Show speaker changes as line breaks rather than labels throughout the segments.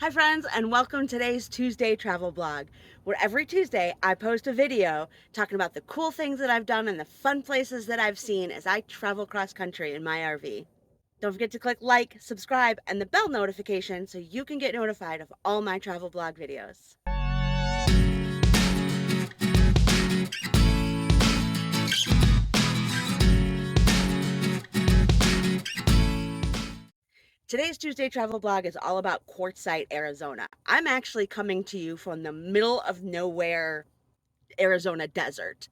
Hi friends, and welcome to today's Tuesday travel blog, where every Tuesday I post a video talking about the cool things that I've done and the fun places that I've seen as I travel cross country in my RV. Don't forget to click like, subscribe, and the bell notification so you can get notified of all my travel blog videos. Today's Tuesday travel blog is all about Quartzsite, Arizona. I'm actually coming to you from the middle of nowhere Arizona desert.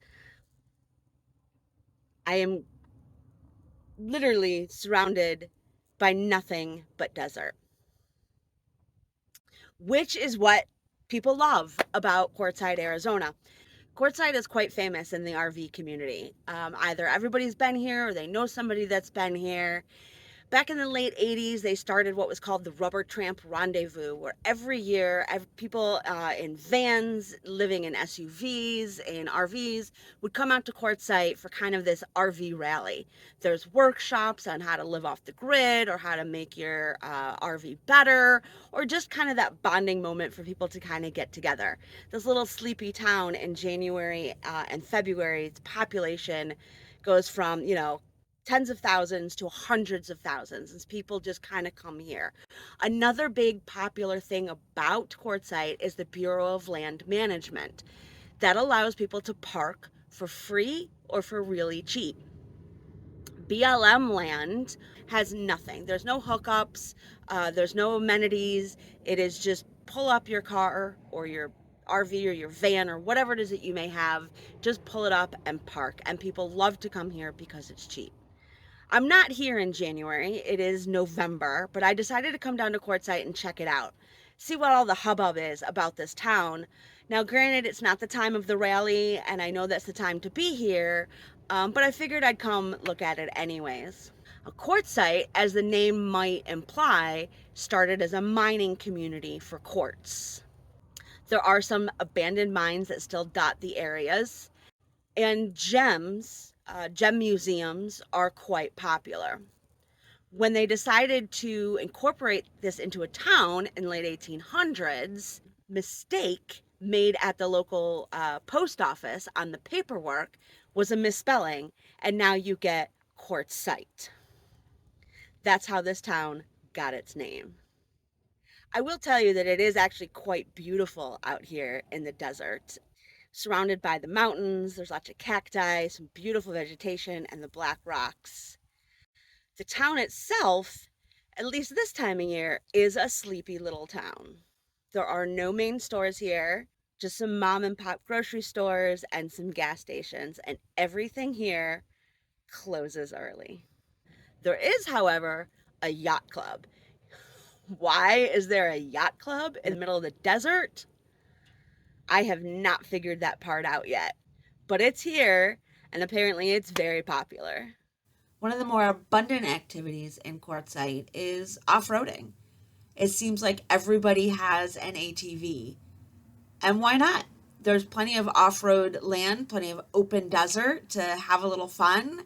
I am literally surrounded by nothing but desert, which is what people love about Quartzsite, Arizona. Quartzsite is quite famous in the RV community. Either everybody's been here or they know somebody that's been here. Back in the late 80s, they started what was called the Rubber Tramp Rendezvous, where every year people in vans, living in SUVs and RVs, would come out to Quartzsite for kind of this RV rally. There's workshops on how to live off the grid or how to make your RV better, or just kind of that bonding moment for people to kind of get together. This little sleepy town in January and February, its population goes from, tens of thousands to hundreds of thousands as people just kind of come here. Another big popular thing about Quartzsite is the Bureau of Land Management that allows people to park for free or for really cheap. BLM land has nothing. There's no hookups, there's no amenities. It is just pull up your car or your RV or your van or whatever it is that you may have, just pull it up and park. And people love to come here because it's cheap. I'm not here in January. It is November, but I decided to come down to Quartzsite and check it out. See what all the hubbub is about this town. Now, granted, it's not the time of the rally, and I know that's the time to be here, but I figured I'd come look at it anyways. A quartzsite, as the name might imply, started as a mining community for quartz. There are some abandoned mines that still dot the areas, and gem museums are quite popular. When they decided to incorporate this into a town in late 1800s, mistake made at the local post office on the paperwork was a misspelling, and now you get Quartzsite. That's how this town got its name. I will tell you that it is actually quite beautiful out here in the desert, surrounded by the mountains. There's lots of cacti, some beautiful vegetation, and the black rocks. The town itself, at least this time of year, is a sleepy little town. There are no main stores here, just some mom and pop grocery stores and some gas stations, and everything here closes early. There is, however, a yacht club. Why is there a yacht club in the middle of the desert? I have not figured that part out yet, but it's here, and apparently it's very popular. One of the more abundant activities in Quartzsite is off-roading. It seems like everybody has an ATV. And why not? There's plenty of off-road land, plenty of open desert to have a little fun,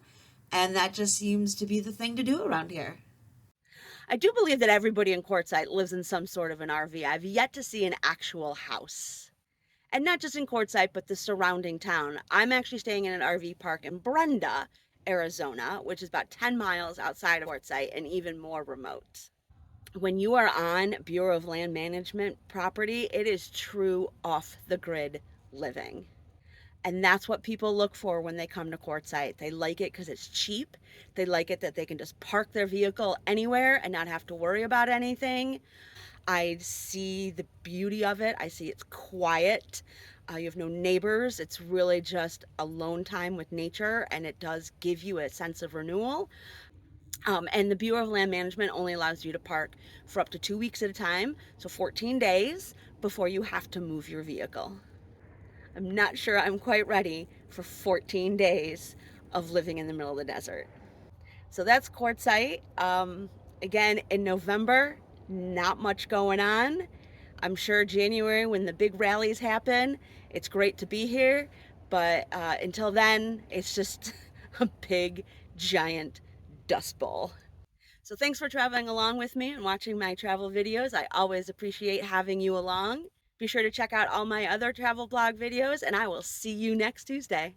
and that just seems to be the thing to do around here. I do believe that everybody in Quartzsite lives in some sort of an RV. I've yet to see an actual house. And not just in Quartzsite, but the surrounding town. I'm actually staying in an RV park in Brenda, Arizona, which is about 10 miles outside of Quartzsite and even more remote. When you are on Bureau of Land Management property, it is true off the grid living. And that's what people look for when they come to Quartzsite. They like it because it's cheap. They like it that they can just park their vehicle anywhere and not have to worry about anything. I see the beauty of it. I see it's quiet. You have no neighbors. It's really just alone time with nature, and it does give you a sense of renewal. And the Bureau of Land Management only allows you to park for up to 2 weeks at a time, so 14 days before you have to move your vehicle. I'm not sure I'm quite ready for 14 days of living in the middle of the desert. So that's Quartzsite. Again, in November, not much going on. I'm sure January, when the big rallies happen, it's great to be here. But until then, it's just a big, giant dust bowl. So thanks for traveling along with me and watching my travel videos. I always appreciate having you along. Be sure to check out all my other travel blog videos, and I will see you next Tuesday.